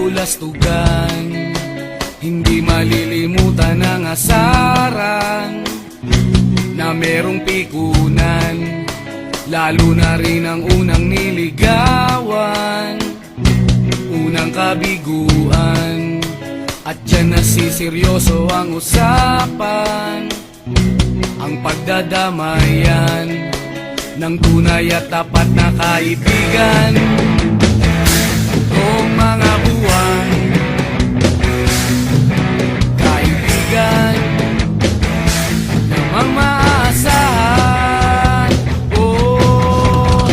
lulastugan, hindi malilimutan ang asaran na merong pikunan, lalo na rin ang unang niligawan, unang kabiguan. At dyan nasiseryoso ang usapan, ang pagdadamayan ng tunay at tapat na kaibigan. Tatlong mga buwan, kaibigan namang maaasahan. Oh,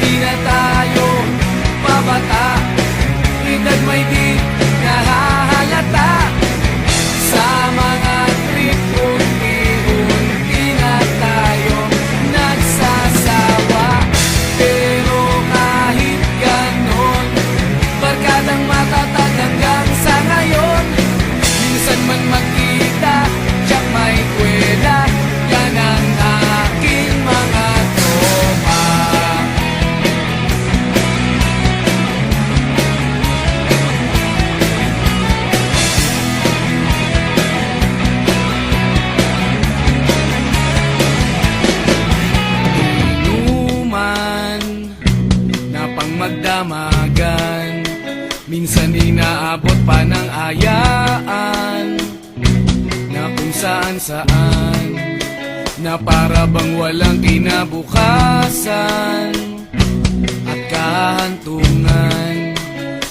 di na tayo pabata, edad may di nahahalata. Sa mga trip unti-unti na tayo nagsasawa. Pero kahit ganon, barkadang matatag hanggang sa ngayon. Minsan man magkita, tiyak may kwela, yan ang aking mga tropa. Inuman na pang magdamagan, minsan inaabot pa ng ayaan, na kung saan-saan, na para bang walang kinabukasan at kahantungan.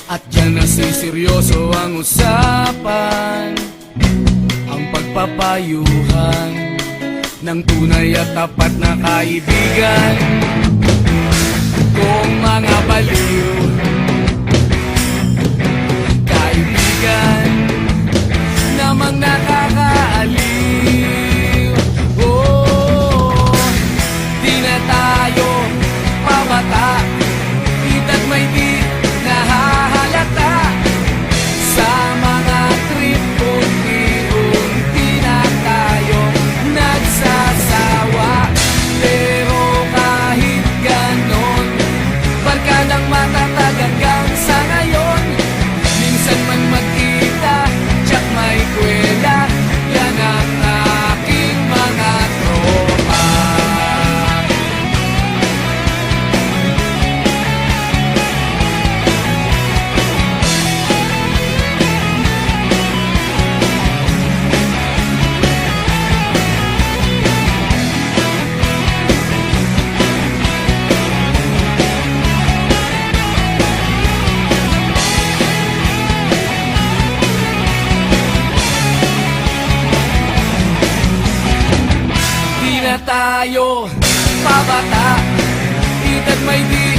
At dyan nasiseryoso ang usapan, ang pagpapayuhan ng tunay at tapat na kaibigan. Kung mga baliw, kaibigan namang nakakaaliw. Oh, di na tayo pabata, edad may di nahahalata. Sa mga trip unti-unti na tayo nagsasawa. Pero kahit ganon, barkadang matatag hanggang sa ngayon. Minsan man magkita, tiyak may kwela, yan ang aking mga tropa. Di na tayo pabata, edad may di